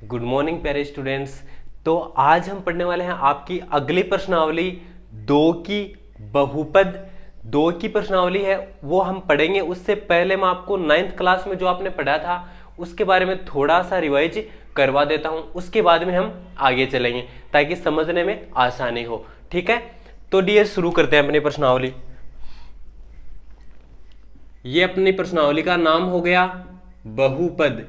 Good morning प्यारे students. तो आज हम पढ़ने वाले हैं आपकी अगली प्रश्नावली दो की बहुपद। दो की प्रश्नावली है वो हम पढ़ेंगे। उससे पहले मैं आपको 9th क्लास में जो आपने पढ़ा था उसके बारे में थोड़ा सा रिवाइज करवा देता हूं, उसके बाद में हम आगे चलेंगे ताकि समझने में आसानी हो। ठीक है, तो डियर शुरू करते हैं अपनी प्रश्नावली। ये अपनी प्रश्नावली का नाम हो गया बहुपद।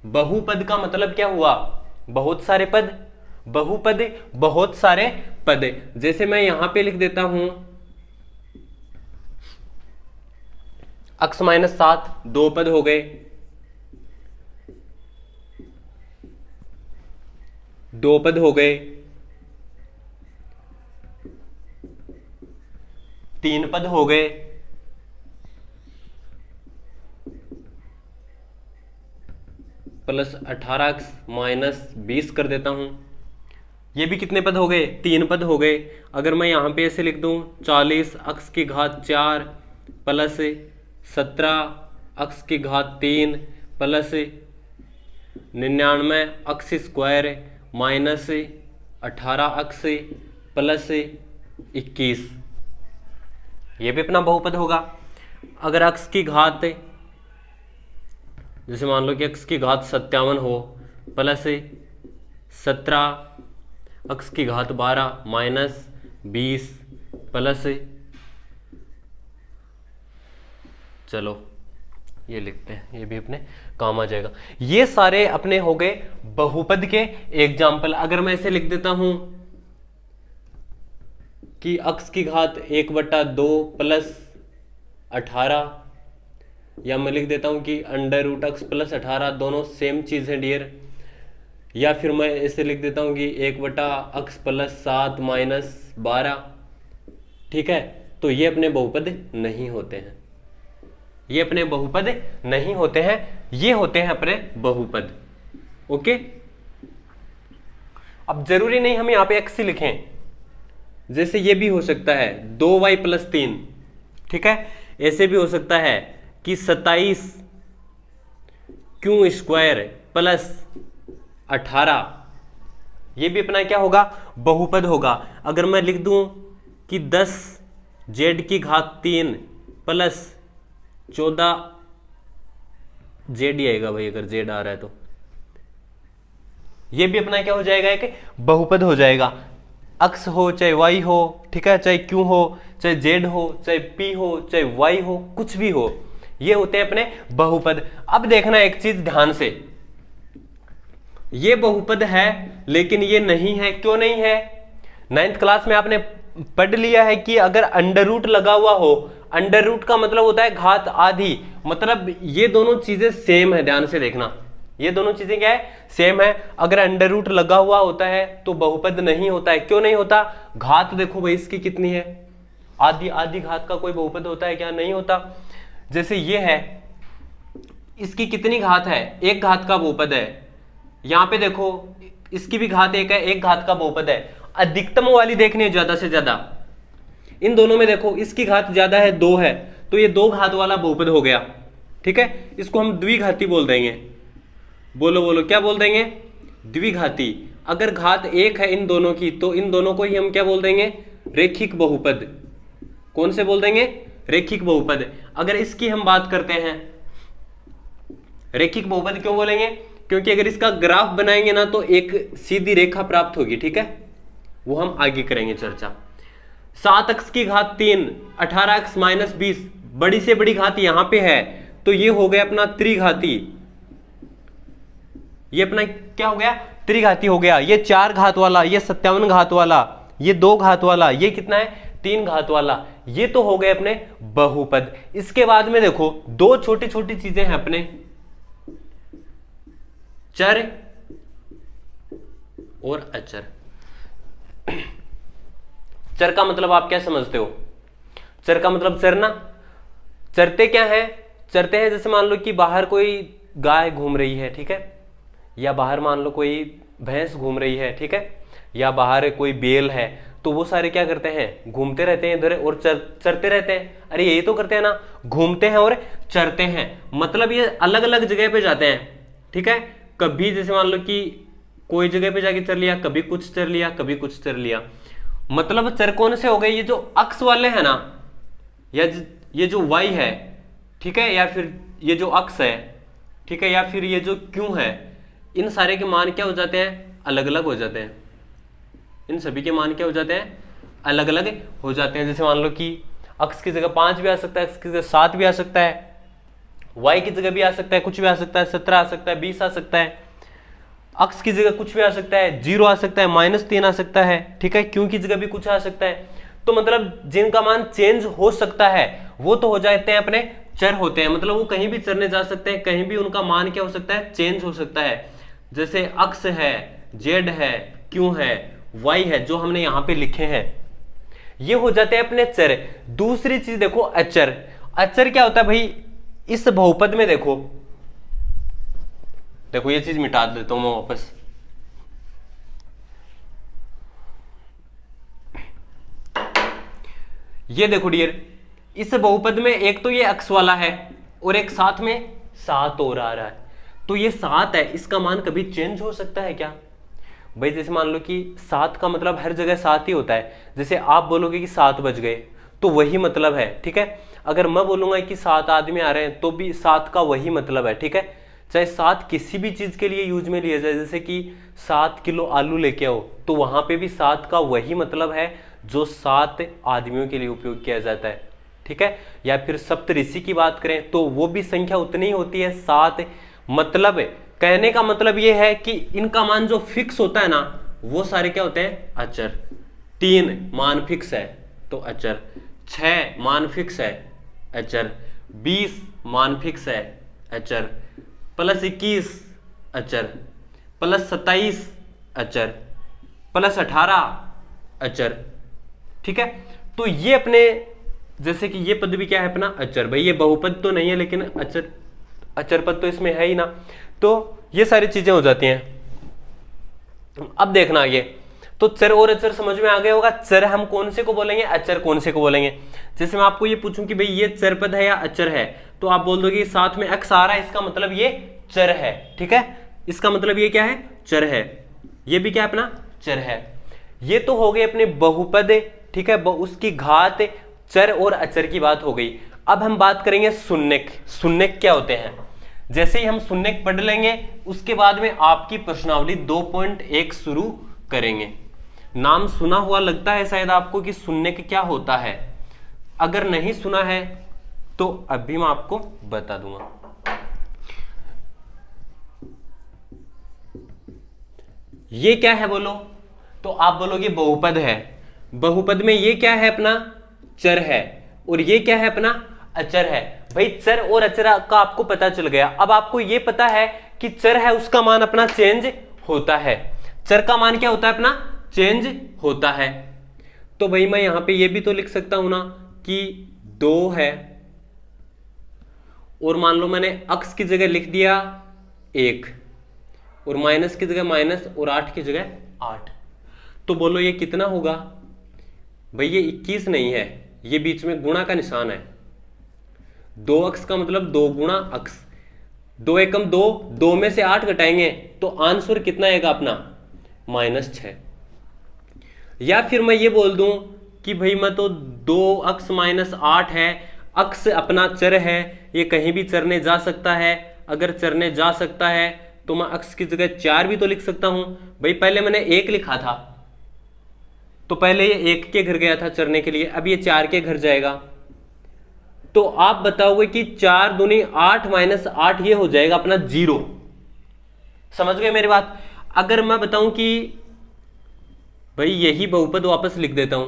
बहुपद का मतलब क्या हुआ? बहुत सारे पद। बहुपद बहुत सारे पद। जैसे मैं यहां पे लिख देता हूं x-7 दो पद हो गए, दो पद हो गए, तीन पद हो गए, प्लस 18x-20 कर देता हूं। ये भी कितने पद हो गए? तीन पद हो गए। अगर मैं यहां पे ऐसे लिख दूं 40x4 plus 17x3 plus 99x² minus 18x plus 21, ये भी अपना बहुपद होगा। अगर x की घात जैसे मान लो कि x की घात 57 हो प्लस 17x12 माइनस 20 प्लस, चलो ये लिखते हैं, ये भी अपने काम आ जाएगा। ये सारे अपने हो गए बहुपद के एग्जाम्पल। अगर मैं इसे लिख देता हूं कि x की घात 1/2 प्लस 18, या मैं लिख देता हूं कि √x प्लस 18, दोनों सेम चीज है डियर। या फिर मैं इसे लिख देता हूं कि 1/x प्लस 7 माइनस 12। ठीक है, तो ये अपने बहुपद नहीं होते हैं, ये अपने बहुपद नहीं होते हैं, ये होते हैं अपने बहुपद। ओके, अब जरूरी नहीं हम यहां पे x ही लिखें, जैसे ये भी हो सकता है 2y प्लस 3। ठीक है, ऐसे भी हो सकता है कि 27q² प्लस 18, ये भी अपना क्या होगा? बहुपद होगा। अगर मैं लिख दूं कि 10z की घात 3 प्लस 14z ही आएगा भाई, अगर z आ रहा है तो ये भी अपना क्या हो जाएगा? एक बहुपद हो जाएगा। x हो चाहे y हो, ठीक है, चाहे q हो चाहे z हो चाहे p हो चाहे y हो, कुछ भी हो, ये होते हैं अपने बहुपद। अब देखना एक चीज ध्यान से, ये बहुपद है लेकिन ये नहीं है। क्यों नहीं है? 9th क्लास में आपने पढ़ लिया है कि अगर अंडर रूट लगा हुआ हो, अंडर रूट का मतलब होता है घात आधी, मतलब ये दोनों चीजें सेम है। ध्यान से देखना, ये दोनों चीजें क्या है? सेम है। अगर अंडर रूट लगा हुआ होता है तो बहुपद नहीं होता है। क्यों नहीं होता? घात देखो भाई इसकी कितनी है, आधी। आधी घात का कोई बहुपद होता है क्या? नहीं होता। जैसे ये है, इसकी कितनी घात है? एक घात का बहुपद है। यहां पे देखो इसकी भी घात एक है, एक घात का बहुपद है। अधिकतम वाली देखनी है ज्यादा से ज्यादा। इन दोनों में देखो इसकी घात ज्यादा है, 2 है, तो ये 2 घात वाला बहुपद हो गया। ठीक है, इसको हम द्विघाती बोल देंगे। बोलो बोलो क्या बोल देंगे? द्विघाती। अगर घात 1 है इन दोनों की तो इन दोनों को ही हम क्या बोल देंगे? रेखिक बहुपद। कौन से बोल देंगे? रेखिक बहुपद। अगर इसकी हम बात करते हैं, रेखिक बहुपद क्यों बोलेंगे? क्योंकि अगर इसका ग्राफ बनाएंगे ना तो एक सीधी रेखा प्राप्त होगी। ठीक है, वो हम आगे करेंगे चर्चा। 7x की घात 3 18x-20, बड़ी से बड़ी घात यहां पे है तो ये हो गया अपना त्रिघाती। ये अपना क्या हो गया? त्रिघाती हो गया। ये 4 घात वाला, ये 57 घात वाला, ये 2 घात वाला, ये कितना है? 3 घात वाला। ये तो हो गए अपने बहुपद। इसके बाद में देखो दो छोटी छोटी चीजें हैं अपने, चर और अचर। चर का मतलब आप क्या समझते हो? चर का मतलब चरना। चरते क्या है? चरते हैं जैसे मान लो कि बाहर कोई गाय घूम रही है, ठीक है, या बाहर मान लो कोई भैंस घूम रही है, ठीक है, या बाहर कोई बेल है, तो वो सारे क्या करते हैं? घूमते रहते हैं इधर और चरते रहते हैं। अरे यही तो करते हैं ना, घूमते हैं और चरते हैं, मतलब ये अलग अलग जगह पे जाते हैं। ठीक है, कभी जैसे मान लो कि कोई जगह पे जाके चर लिया, कभी कुछ चर लिया, कभी कुछ चर लिया। मतलब चर कौन से हो गए? ये जो अक्ष वाले हैं ना, या ये जो y है, ठीक है, या फिर ये जो अक्ष है, ठीक है, या फिर ये जो q है, इन सारे के मान क्या हो जाते हैं? अलग अलग हो जाते हैं। इन सभी के मान क्या हो जाते हैं? अलग अलग हो जाते हैं। जैसे मान लो कि अक्ष की जगह 5 भी आ सकता है, अक्ष की जगह 7 भी आ सकता है, y की जगह भी आ सकता है, कुछ भी आ सकता है, 17 आ सकता है, 20 आ सकता है, अक्ष की जगह कुछ भी आ सकता है, 0 आ सकता है, -3 आ सकता है, ठीक है, क्यों की जगह भी कुछ आ सकता है। तो मतलब जिनका मान चेंज हो सकता है वो तो हो जाते हैं अपने चर होते हैं, मतलब वो कहीं भी चरने जा सकते हैं, कहीं भी उनका मान क्या हो सकता है? चेंज हो सकता है। जैसे अक्ष है, z है, q है, y है, जो हमने यहां पे लिखे हैं, ये हो जाते हैं अपने चर। दूसरी चीज देखो अचर। अचर क्या होता है भाई? इस बहुपद में देखो ये चीज मिटा देता हूं मैं वापस। ये देखो डियर, इस बहुपद में एक तो ये अक्ष वाला है और एक साथ में 7 और आ रहा है। तो ये 7 है, इसका मान कभी चेंज हो सकता है क्या भाई? जैसे मान लो कि 7 का मतलब हर जगह 7 ही होता है। जैसे आप बोलोगे कि 7 बज गए तो वही मतलब है, ठीक है। अगर मैं बोलूंगा कि 7 आदमी आ रहे हैं तो भी 7 का वही मतलब है, ठीक है। चाहे 7 किसी भी चीज के लिए यूज में लिया जाए, जैसे कि 7 किलो आलू लेके आओ, तो वहां पे भी 7 का वही मतलब है जो 7 आदमियों के लिए उपयोग किया जाता है, ठीक है। या फिर सप्तऋषि की बात करें तो वो भी संख्या उतनी ही होती है, 7। मतलब कहने का मतलब ये है कि इनका मान जो फिक्स होता है ना, वो सारे क्या होते हैं? अचर। 3 मान फिक्स है तो अचर, 6 मान फिक्स है अचर, 20 मान फिक्स है अचर, +21 अचर, +27 अचर, +18 अचर, ठीक है। तो ये अपने जैसे कि ये पद भी क्या है अपना? अचर। भाई ये बहुपद तो नहीं है लेकिन अचर पद तो इसमें है ही ना, तो ये सारी चीजें हो जाती हैं। अब देखना आगे, तो चर और अचर समझ में आ गया होगा। चर हम कौन से को बोलेंगे, अचर कौन से को बोलेंगे। जैसे मैं आपको ये पूछूं कि भाई ये चर पद है या अचर है, तो आप बोल दोगे साथ में x आ रहा है, इसका मतलब ये चर है, ठीक है। इसका मतलब ये क्या है? चर है। ये भी क्या है अपना? चर है। ये तो हो गए अपने बहुपद, ठीक है, उसकी घात, चर और अचर की बात हो गई। अब हम बात करेंगे शून्यक। शून्यक क्या होते हैं? जैसे ही हम शून्यक पढ़ लेंगे उसके बाद में आपकी प्रश्नावली 2.1 शुरू करेंगे। नाम सुना हुआ लगता है शायद आपको कि शून्यक क्या होता है। अगर नहीं सुना है तो अभी मैं आपको बता दूंगा। ये क्या है बोलो? तो आप बोलोगे बहुपद है। बहुपद में ये क्या है अपना? चर है। और ये क्या है अपना? अचर है। भाई चर और अचर का आपको पता चल गया। अब आपको ये पता है कि चर है उसका मान अपना चेंज होता है। चर का मान क्या होता है अपना? चेंज होता है। तो भाई मैं यहां पे ये भी तो लिख सकता हूं ना कि 2 है, और मान लो मैंने अक्स की जगह लिख दिया 1, और माइनस की जगह माइनस, और 8 की जगह 8। तो बोलो ये कितना होगा? भाई ये 21 नहीं है, ये बीच में गुणा का निशान है। 2 अक्स का मतलब 2 गुणा अक्स, 2 एकम 2, 2 में से 8 घटाएंगे तो आंसर कितना आएगा अपना? -6। या फिर मैं ये बोल दूं कि भाई मैं तो 2 अक्स -8 है, अक्स अपना चर है, ये कहीं भी चरने जा सकता है। अगर चरने जा सकता है तो मैं अक्स की जगह 4 भी तो लिख सकता हूं। भाई पहले मैंने 1 लिखा था, तो पहले ये 1 के घर गया था चरने के लिए, अब ये 4 के घर जाएगा। तो आप बताओगे कि 4 दूनी 8 -8, ये हो जाएगा अपना 0। समझ गए मेरी बात? अगर मैं बताऊं कि भाई यही बहुपद वापस लिख देता हूं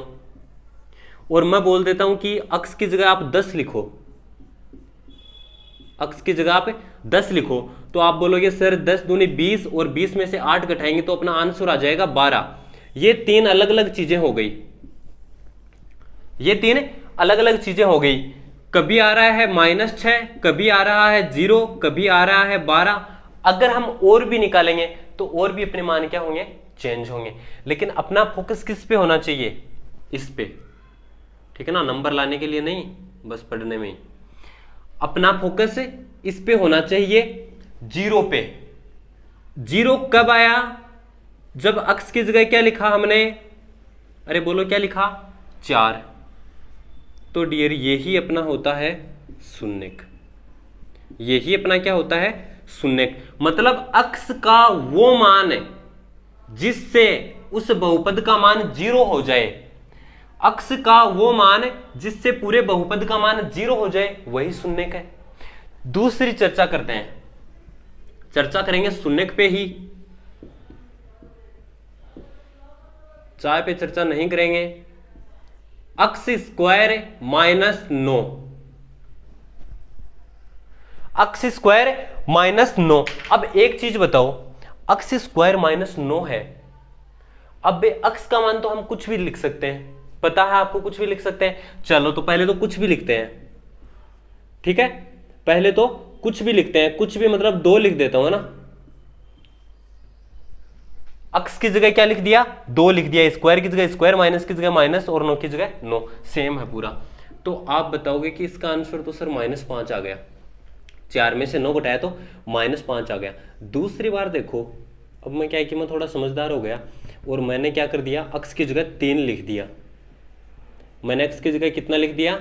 और मैं बोल देता हूं कि अक्स की जगह आप 10 लिखो, अक्स की जगह आप 10 लिखो, तो आप बोलोगे सर 10 दूनी 20, और 20 में से 8 घटाएंगे तो अपना आंसर आ जाएगा 12। ये 3 अलग अलग चीजें हो गई। ये 3 अलग अलग चीजें हो गई। कभी आ रहा है -6, कभी आ रहा है 0, कभी आ रहा है 12। अगर हम और भी निकालेंगे तो और भी अपने मान क्या होंगे? चेंज होंगे। लेकिन अपना फोकस किस पे होना चाहिए? इस पे, ठीक है ना। नंबर लाने के लिए नहीं, बस पढ़ने में ही। अपना फोकस इस पे होना चाहिए, 0 पे। जीरो कब आया? जब अक्स की जगह क्या लिखा हमने? अरे बोलो क्या लिखा? 4। तो डियर यही अपना होता है शून्यक। यही अपना क्या होता है? शून्यक। मतलब अक्स का वो मान जिससे उस बहुपद का मान 0 हो जाए, अक्स का वो मान जिससे पूरे बहुपद का मान 0 हो जाए, वही शून्यक है। दूसरी चर्चा करते हैं, चर्चा करेंगे शून्यक पे ही, चाय पे चर्चा नहीं करेंगे। अक्स स्क्वायर -9, अक्स स्क्वायर -9। अब एक चीज बताओ, अक्स स्क्वायर -9 है। अब अक्स का मान तो हम कुछ भी लिख सकते हैं, पता है आपको, कुछ भी लिख सकते हैं। चलो तो पहले तो कुछ भी लिखते हैं, ठीक है? पहले तो कुछ भी लिखते हैं, कुछ भी मतलब 2 लिख देता हूं ना। अक्स की जगह क्या लिख दिया? 2 लिख दिया। स्क्वायर की जगह स्क्वायर, माइनस की जगह माइनस, और 9 की जगह 9, सेम है पूरा। तो आप बताओगे कि इसका आंसर तो सर -5 आ गया। 4 में से 9 घटाया तो -5 आ गया। दूसरी बार देखो, अब मैं क्या है कि मैं थोड़ा समझदार हो गया और मैंने क्या कर दिया, अक्स की जगह 3 लिख दिया। मैंने अक्स की जगह कितना लिख दिया?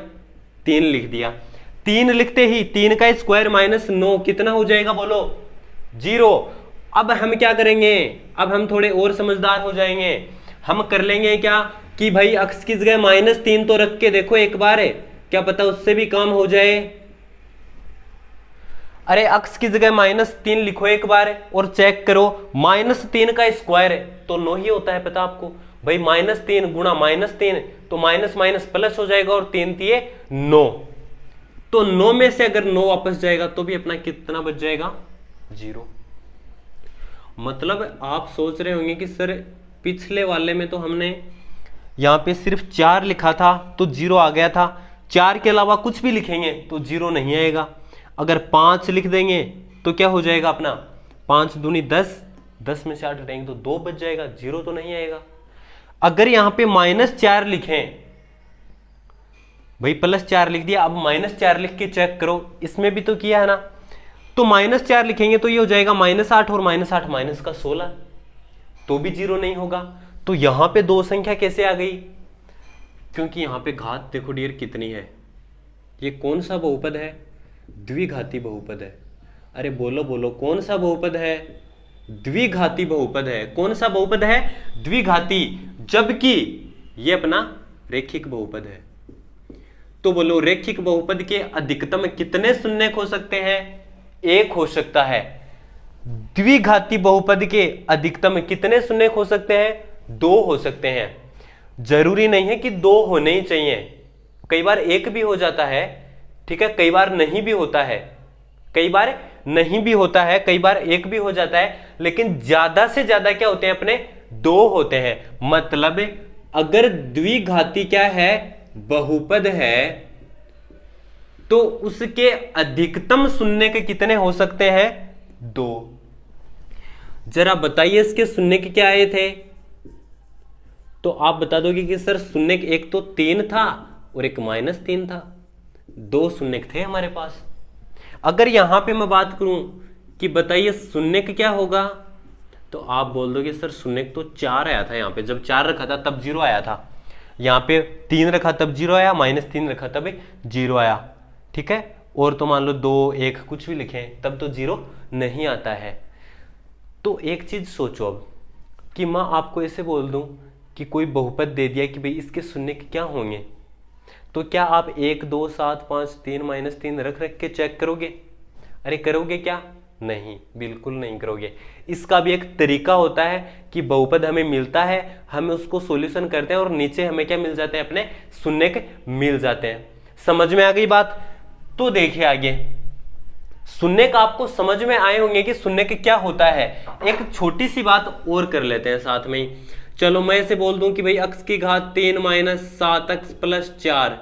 3 लिख दिया। 3 लिखते ही 3 का स्क्वायर -9 कितना हो जाएगा बोलो? 0। अब हम क्या करेंगे? अब हम थोड़े और समझदार हो जाएंगे। हम कर लेंगे क्या कि भाई अक्स की जगह -3 तो रख के देखो एक बार, क्या पता उससे भी काम हो जाए। अरे अक्स की जगह -3 लिखो एक बार और चेक करो, -3 का स्क्वायर तो 9 ही होता है, पता आपको भाई। -3 गुणा -3 तो माइनस माइनस प्लस हो जाएगा, और 3 3 9। तो 9 में से अगर 9 वापस जाएगा तो भी अपना कितना बच जाएगा? 0। मतलब आप सोच रहे होंगे कि सर पिछले वाले में तो हमने यहां पे सिर्फ 4 लिखा था तो 0 आ गया था, 4 के अलावा कुछ भी लिखेंगे तो 0 नहीं आएगा। अगर 5 लिख देंगे तो क्या हो जाएगा अपना? 5 दूनी 10, 10 में से 8 हटाएंगे तो 2 बच जाएगा, 0 तो नहीं आएगा। अगर यहां पे -4 लिखें, भाई +4 लिख दिया, अब -4 लिख के चेक करो, इसमें भी तो किया है ना। तो -4 लिखेंगे तो ये हो जाएगा -8, और -8 माइनस का 16, तो भी 0 नहीं होगा। तो यहां पे 2 संख्या कैसे आ गई? क्योंकि यहां पे घात देखो डियर कितनी है। ये कौन सा बहुपद है? द्विघाती बहुपद है। अरे बोलो बोलो, कौन सा बहुपद है? द्विघाती बहुपद है। कौन सा बहुपद है? द्विघाती। जबकि ये अपना रेखिक बहुपद है। तो बोलो रेखिक बहुपद के अधिकतम कितने शून्यक हो सकते हैं? 1 हो सकता है। द्विघाती बहुपद के अधिकतम कितने शून्यक हो सकते हैं? 2 हो सकते हैं। जरूरी नहीं है कि 2 होने ही चाहिए, कई बार 1 भी हो जाता है, ठीक है? कई बार नहीं भी होता है, कई बार नहीं भी होता है, कई बार 1 भी हो जाता है, लेकिन ज्यादा से ज्यादा क्या होते हैं अपने? 2 होते हैं। मतलब अगर द्विघाती क्या है? बहुपद है, तो उसके अधिकतम शून्य के कितने हो सकते हैं? 2। जरा बताइए इसके शून्य के क्या आए थे? तो आप बता दोगे कि सर शून्य एक तो 3 था और एक -3 था, 2 शून्य थे हमारे पास। अगर यहां पे मैं बात करूं कि बताइए शून्य क्या होगा, तो आप बोल दोगे सर शून्य तो 4 आया था, यहां पे जब 4 रखा था तब 0 आया था, यहां पे 3 रखा तब 0 आया, -3 रखा तब 0 आया, ठीक है? और तो मान लो 2 1 कुछ भी लिखें तब तो 0 नहीं आता है। तो एक चीज सोचो अब कि मैं आपको ऐसे बोल दूं कि कोई बहुपद दे दिया कि भाई इसके शून्य क्या होंगे, तो क्या आप 1 2 7 5 3 -3 रख के चेक करोगे? अरे करोगे क्या? नहीं, बिल्कुल नहीं करोगे। इसका भी एक तरीका होता है कि बहुपद हमें मिलता है, हम उसको सॉल्यूशन करते हैं और नीचे हमें क्या मिल जाते हैं? अपने शून्य मिल जाते हैं। समझ में आ गई बात? तो देखिए आगे, शून्य आपको समझ में आए होंगे कि शून्य क्या होता है। एक छोटी सी बात और कर लेते हैं साथ में ही। चलो मैं ऐसे बोल दूं कि भाई x की घात 3 - 7x + 4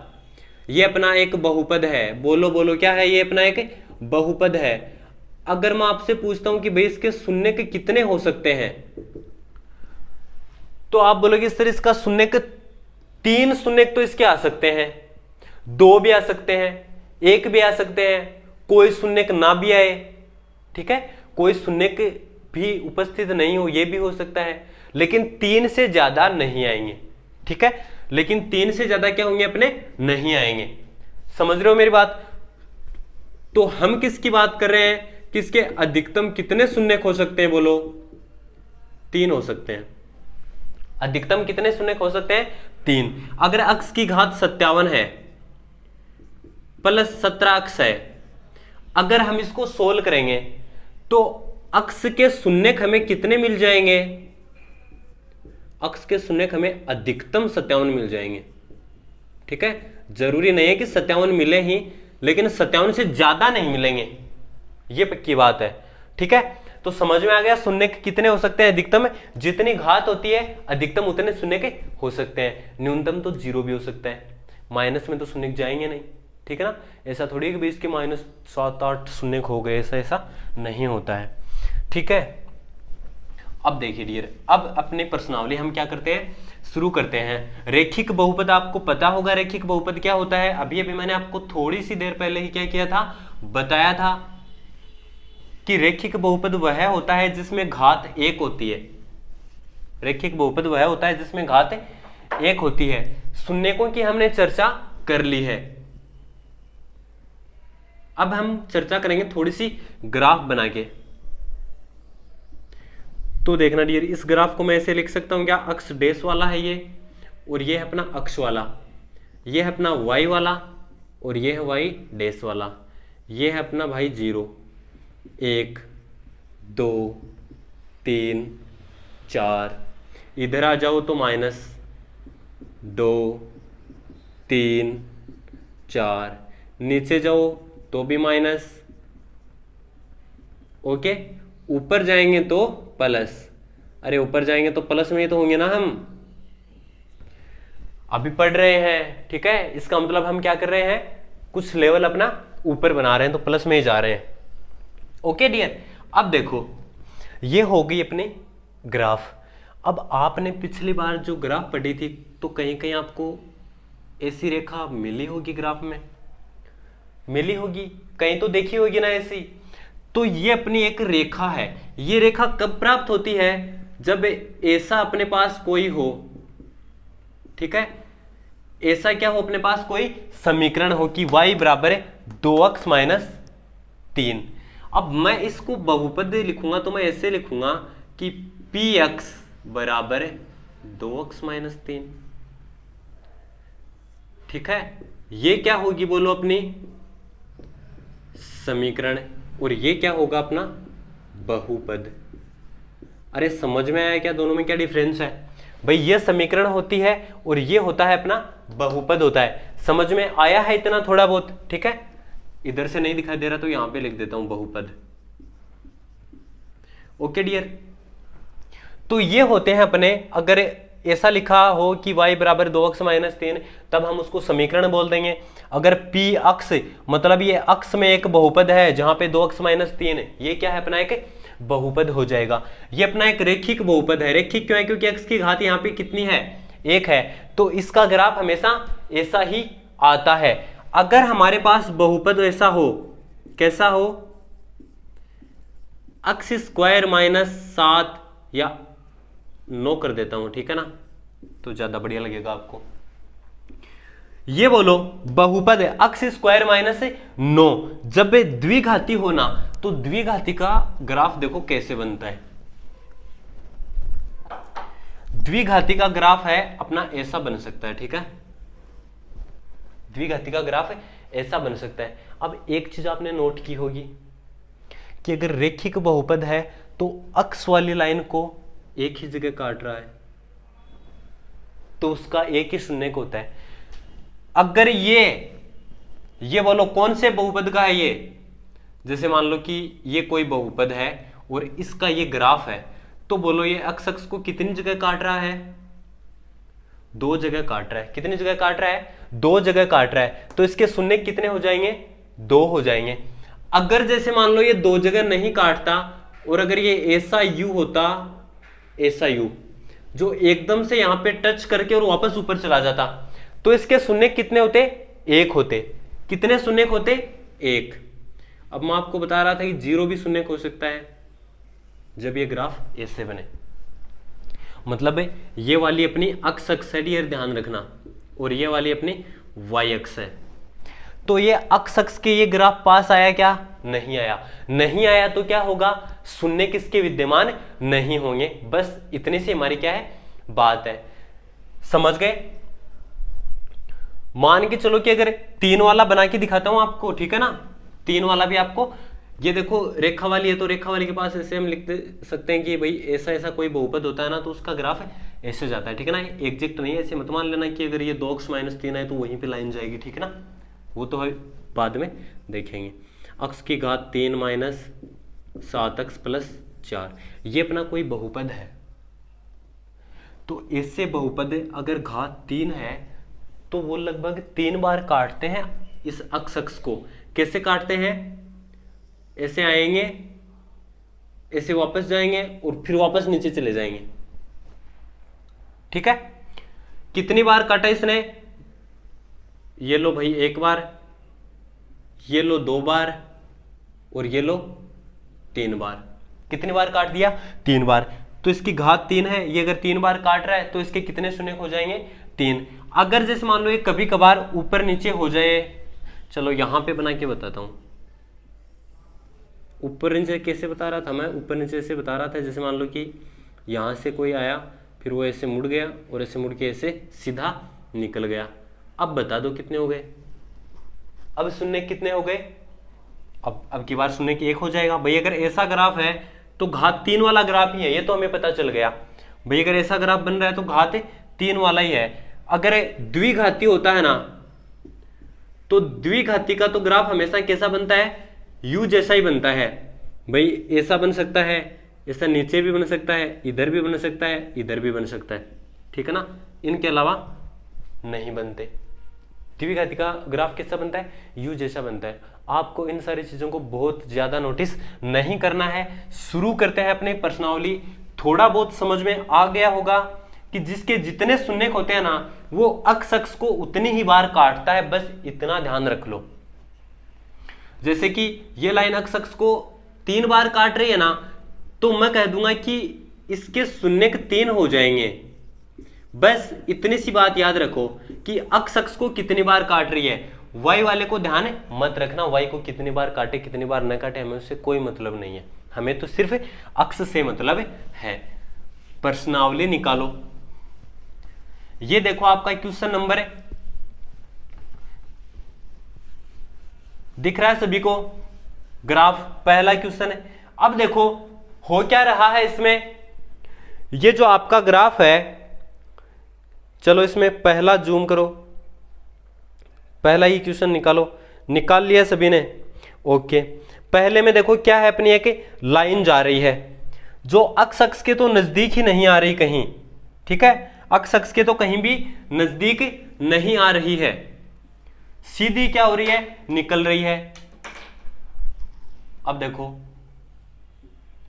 ये अपना एक बहुपद है। बोलो बोलो क्या है? ये अपना एक बहुपद है। अगर मैं आपसे पूछता हूं कि भाई इसके शून्य के कितने हो सकते हैं, तो आप बोलोगे सर इसका शून्य के 3 शून्य तो इसके आ सकते हैं, 2 भी आ सकते हैं, 1 भी आ सकते हैं, कोई शून्य ना भी आए, ठीक है? कोई शून्य भी उपस्थित नहीं हो, ये भी हो सकता है, लेकिन 3 से ज्यादा नहीं आएंगे, ठीक है। लेकिन 3 से ज्यादा क्या होंगे अपने, नहीं आएंगे। समझ रहे हो मेरी बात? तो हम किसकी बात कर रहे हैं, किसके अधिकतम कितने शून्य हो सकते हैं, बोलो? 3 हो सकते हैं। अधिकतम कितने शून्य हो सकते हैं? 3। अगर अक्स की घात 57 है प्लस 17 अक्स है, अगर हम इसको सोल्व करेंगे तो अक्स के शून्य हमें कितने मिल जाएंगे? अक्स के शून्य हमें अधिकतम 57 मिल जाएंगे, ठीक है। जरूरी नहीं है कि 57 मिले ही, लेकिन 57 से ज्यादा नहीं मिलेंगे, ये पक्की बात है, ठीक है। तो समझ में आ गया शून्य कितने हो सकते हैं अधिकतम? जितनी घात होती है अधिकतम उतने शून्य के हो सकते हैं। न्यूनतम तो 0 भी हो सकता है, माइनस में तो शून्य जाएंगे नहीं, ठीक है ना। ऐसा थोड़ी कि 20 के -7-8 शून्य हो गए, ऐसा नहीं होता है, ठीक है। अब देखिए डियर, अब अपने प्रश्नावली हम क्या करते हैं, शुरू करते हैं। रेखिक बहुपद आपको पता होगा, रेखिक बहुपद क्या होता है? अभी मैंने आपको थोड़ी सी देर पहले ही क्या किया था, बताया था कि रेखिक बहुपद वह होता है जिसमें घात 1 होती है। रेखिक बहुपद वह होता है जिसमें घात 1 होती है। शून्यकों की हमने चर्चा कर ली है। अब हम चर्चा करेंगे थोड़ी सी ग्राफ बना के। तो देखना डियर, इस ग्राफ को मैं ऐसे लिख सकता हूं क्या, अक्ष डैश वाला है ये, और ये है अपना अक्ष वाला, ये है अपना वाई वाला, और ये है वाई डैश वाला, ये है अपना भाई 0, 1, 2, 3, 4, इधर आ जाओ तो -2, 3, 4, नीचे जाओ तो भी माइनस, ओके। ऊपर जाएंगे तो प्लस, अरे ऊपर जाएंगे तो प्लस में ही तो होंगे ना, हम अभी पढ़ रहे हैं, ठीक है। इसका मतलब हम क्या कर रहे हैं, कुछ लेवल अपना ऊपर बना रहे हैं, तो प्लस में ही जा रहे हैं, ओके डियर। अब देखो, ये हो गई अपनी ग्राफ। अब आपने पिछली बार जो ग्राफ पढ़ी थी, तो कहीं कहीं आपको ऐसी रेखा मिली होगी, ग्राफ में मिली होगी, कहीं तो देखी होगी ना ऐसी। तो ये अपनी एक रेखा है। ये रेखा कब प्राप्त होती है, जब ऐसा अपने पास कोई हो, ठीक है, ऐसा क्या हो अपने पास कोई समीकरण हो कि y बराबर है 2x - 3। अब मैं इसको बहुपद लिखूंगा तो मैं ऐसे लिखूंगा कि px बराबर है 2x - 3, ठीक है। ये क्या होगी बोलो, अपनी समीकरण, और ये क्या होगा अपना बहुपद। अरे समझ में आया क्या, दोनों में क्या डिफरेंस है भाई? ये समीकरण होती है और ये होता है अपना बहुपद होता है। समझ में आया है इतना थोड़ा बहुत, ठीक है। इधर से नहीं दिखाई दे रहा तो यहां पे लिख देता हूं बहुपद, ओके डियर। तो ये होते हैं अपने, अगर ऐसा लिखा हो कि y बराबर 2x - 3, तब हम उसको समीकरण बोल देंगे। अगर p अक्ष, मतलब ये अक्ष में एक बहुपद है जहां पे 2x - 3, ये क्या है अपना एक बहुपद हो जाएगा। ये अपना एक रेखिक बहुपद है। रेखिक क्यों है, क्योंकि x की घात यहाँ पे कितनी है, 1 है, तो इसका ग्राफ हमेशा ऐसा ही आता है। अगर हमारे पास बहुपद ऐसा हो, कैसा हो, x स्क्वायर -7 या 9 कर देता हूं, ठीक है ना, तो ज्यादा बढ़िया लगेगा आपको। ये बोलो बहुपद है x स्क्वायर -9, जब द्विघाती होना, तो द्विघाती का ग्राफ देखो कैसे बनता है। द्विघाती का ग्राफ है अपना ऐसा बन सकता है, ठीक है। द्विघाती का ग्राफ ऐसा बन सकता है। अब एक चीज आपने नोट की होगी कि अगर रेखिक बहुपद है तो अक्ष वाली लाइन को एक ही जगह काट रहा है, तो उसका एक ही शून्य होता है। अगर ये बोलो कौन से बहुपद का है ये, जैसे मान लो कि ये कोई बहुपद है और इसका ये ग्राफ है, तो बोलो ये अक्ष अक्ष को कितनी जगह काट रहा है, 2 जगह काट रहा है। कितनी जगह काट रहा है, 2 जगह काट रहा है, तो इसके शून्य कितने हो जाएंगे, 2 हो जाएंगे। अगर जैसे मान लो ये 2 जगह नहीं काटता और अगर ये ऐसा यू होता, ऐसा यू जो एकदम से यहां पे टच करके और वापस ऊपर चला जाता, तो इसके शून्य कितने होते, 1 होते। कितने शून्य होते, 1। अब मैं आपको बता रहा था कि 0 भी शून्य हो सकता है, जब ये ग्राफ ऐसे बने, मतलब ये वाली अपनी अक्ष है, ये ध्यान रखना, और ये वाली अपनी वाई अक्ष है। तो ये अक्ष के ये ग्राफ पास आया क्या? नहीं आया। नहीं आया तो क्या होगा? शून्य किसके विद्यमान नहीं होंगे। बस इतने से हमारी क्या है, बात है। समझ गए? मान के चलो कि अगर 3 वाला बना के दिखाता हूं आपको, ठीक है ना, 3 वाला भी आपको, ये देखो रेखा वाली है, तो रेखा वाली के पास ऐसे हम लिख सकते हैं कि भाई ऐसा ऐसा कोई बहुपद होता है ना, तो उसका ग्राफ ऐसे जाता है, ठीक है ना। एग्जैक्ट नहीं है, ऐसे मत मान लेना कि अगर ये 2x - 3 है तो वहीं पे लाइन जाएगी, ठीक है ना, वो तो बाद में देखेंगे। अक्ष की घात 3 - 7x + 4, ये अपना कोई बहुपद है। तो इससे बहुपद अगर घात 3 है तो वो लगभग 3 बार काटते हैं इस अक्ष को। कैसे काटते हैं? ऐसे आएंगे, ऐसे वापस जाएंगे और फिर वापस नीचे चले जाएंगे, ठीक है। कितनी बार काटा इसने? ये लो भाई 1 बार, ये लो 2 बार, और ये लो 3 बार। कितनी बार काट दिया? 3 बार। तो इसकी घात 3 है, ये अगर 3 बार काट रहा है तो इसके कितने शून्य हो जाएंगे? 3। अगर जैसे मान लो ये कभी कभार ऊपर नीचे हो जाए, चलो यहां पे बना के बताता हूं। ऊपर नीचे कैसे बता रहा था मैं? ऊपर नीचे ऐसे बता रहा था, जैसे मान लो कि यहां से कोई आया, फिर वो ऐसे मुड़ गया और ऐसे मुड़ के ऐसे सीधा निकल गया। अब बता दो कितने हो गए? अब शून्य कितने हो गए? अब की बार शून्य की 1 हो जाएगा। भाई अगर ऐसा ग्राफ है तो घात 3 वाला ग्राफ ही है, ये तो हमें पता चल गया। भाई अगर ऐसा ग्राफ बन रहा है तो घात 3 वाला ही है। अगर द्विघाती होता है ना, तो द्विघाती का तो ग्राफ हमेशा कैसा बनता है? यू जैसा ही बनता है। भाई ऐसा बन सकता है, ऐसा नीचे भी बन सकता है, इधर भी बन सकता है, इधर भी बन सकता है, ठीक है ना। इनके अलावा नहीं बनते। द्विघाती का ग्राफ कैसा बनता है? यू जैसा बनता है। आपको इन सारी चीजों को बहुत ज्यादा नोटिस नहीं करना है। शुरू करते हैं अपने प्रश्नावली। थोड़ा बहुत समझ में आ गया होगा कि जिसके जितने शून्य होते हैं ना, वो अक्ष को उतनी ही बार काटता है, बस इतना ध्यान रख लो। जैसे कि ये लाइन अक्ष को 3 बार काट रही है ना, तो मैं कह दूंगा कि इसके शून्य 3 हो जाएंगे। बस इतनी सी बात याद रखो कि अक्ष को कितनी बार काट रही है। वाई वाले को ध्यान मत रखना, वाई को कितनी बार काटे कितनी बार न काटे, हमें उससे कोई मतलब नहीं है। हमें तो सिर्फ अक्ष से मतलब है। प्रश्नावली निकालो। ये देखो आपका क्वेश्चन नंबर है, दिख रहा है सभी को? ग्राफ पहला क्वेश्चन है। अब देखो हो क्या रहा है इसमें। ये जो आपका ग्राफ है, चलो इसमें पहला जूम करो, पहला ही क्वेश्चन निकालो। निकाल लिया सभी ने? ओके। पहले में देखो क्या है, अपनी एक लाइन जा रही है जो अक्ष के तो नजदीक ही नहीं आ रही कहीं, ठीक है। अक्ष के तो कहीं भी नजदीक नहीं आ रही है, सीधी क्या हो रही है? निकल रही है। अब देखो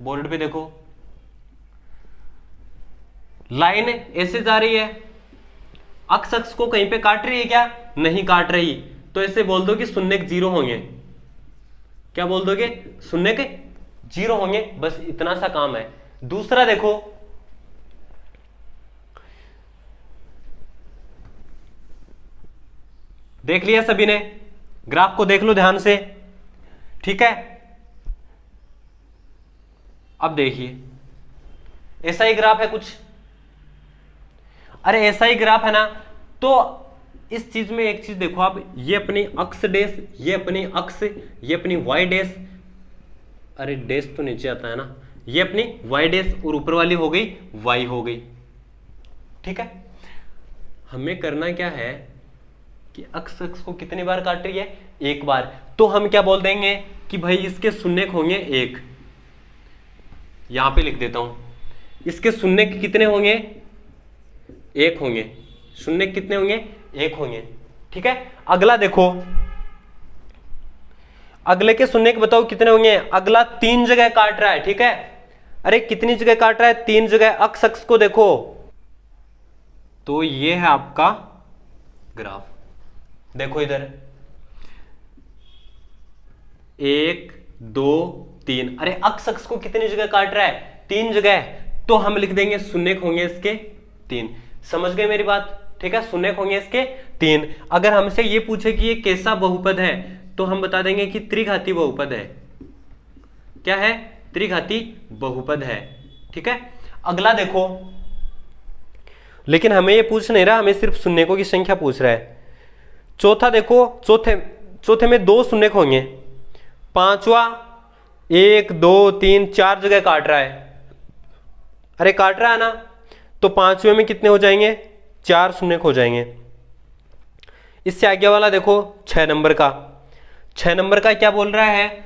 बोर्ड पे देखो, लाइन ऐसे जा रही है, अक्ष को कहीं पे काट रही है क्या? नहीं काट रही। तो ऐसे बोल दो कि शून्य 0 होंगे। क्या बोल दोगे? शून्य 0 होंगे। बस इतना सा काम है। दूसरा देखो, देख लिया सभी ने? ग्राफ को देख लो ध्यान से, ठीक है। अब देखिए ऐसा ही ग्राफ है कुछ। अरे ऐसा ही ग्राफ है ना, तो इस चीज में एक चीज देखो आप, ये अपनी अक्ष डैश, ये अपनी अक्ष, ये अपनी वाई डैश, अरे डैश तो नीचे आता है ना, ये अपनी वाई डैश और ऊपर वाली हो गई वाई हो गई, ठीक है। हमें करना क्या है कि अक्ष को कितनी बार काट रही है? 1 बार। तो हम क्या बोल देंगे कि भाई इसके शून्य होंगे 1। यहां पे लिख देता हूं, इसके शून्य कितने होंगे? 1 होंगे। शून्य कितने होंगे? 1 होंगे, ठीक है। अगला देखो, अगले के शून्य बताओ कितने होंगे? अगला 3 जगह काट रहा है, ठीक है। अरे कितनी जगह काट रहा है? 3 जगह। अक्ष को देखो, तो ये है आपका ग्राफ। देखो इधर 1 2 3, अरे अक्ष को कितनी जगह काट रहा है? 3 जगह, तो हम लिख देंगे शून्य होंगे इसके 3। समझ गए मेरी बात? ठीक है, शून्य होंगे इसके 3। अगर हमसे ये पूछे कि ये कैसा बहुपद है, तो हम बता देंगे कि त्रिघाती बहुपद है। क्या है? त्रिघाती बहुपद है। ठीक है, अगला देखो, लेकिन हमें ये पूछ नहीं रहा, हमें सिर्फ शून्यकों की संख्या पूछ रहा है। चौथा देखो, चौथे में 2 शून्य होंगे। पांचवा 1 2 3 4 जगह काट रहा है। अरे काट रहा है ना, तो पांचवे में कितने हो जाएंगे? 4 शून्य हो जाएंगे। इससे आगे वाला देखो 6 नंबर का। 6 नंबर का क्या बोल रहा है?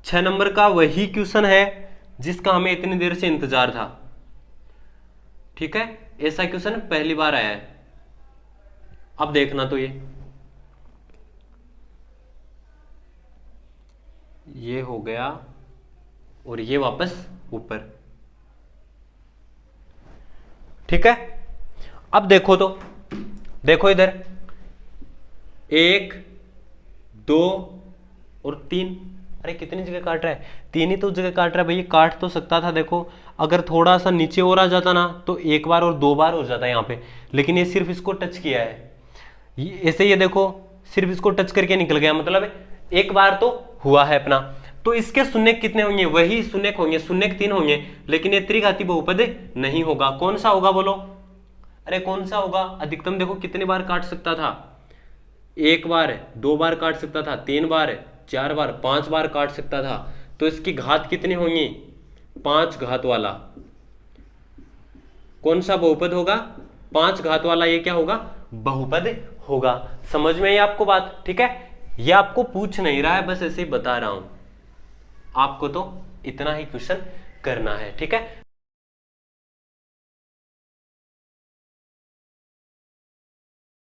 6 नंबर का वही क्वेश्चन है जिसका हमें इतनी देर से इंतजार था। ठीक है, ऐसा क्वेश्चन पहली बार आया है। अब देखना, तो ये हो गया और ये वापस ऊपर। ठीक है, अब देखो, तो देखो इधर 1 2 और 3। अरे कितनी जगह काट रहा है? 3 ही तो जगह काट रहा है भैया। काट तो सकता था, देखो अगर थोड़ा सा नीचे और आ जाता ना तो 1 बार और 2 बार हो जाता है यहाँ पे, लेकिन ये सिर्फ इसको टच किया है। ऐसे ये देखो सिर्फ इसको टच करके निकल गया, मतलब 1 बार तो हुआ है अपना। तो इसके शून्य कितने होंगे? वही शून्य होंगे, शून्य 3 होंगे, लेकिन ये त्रिघाती बहुपद नहीं होगा। कौन सा होगा बोलो? अरे कौन सा होगा? अधिकतम देखो कितने बार काट सकता था? 1 बार, 2 बार काट सकता था, 3 बार, 4 बार, 5 बार काट सकता था। तो इसकी घात कितनी होंगी? 5 घात वाला। कौन सा बहुपद होगा? 5 घात वाला। ये क्या होगा? बहुपद होगा। समझ में आई आपको बात? ठीक है, ये आपको पूछ नहीं रहा है, बस ऐसे ही बता रहा हूं। आपको तो इतना ही क्वेश्चन करना है। ठीक है।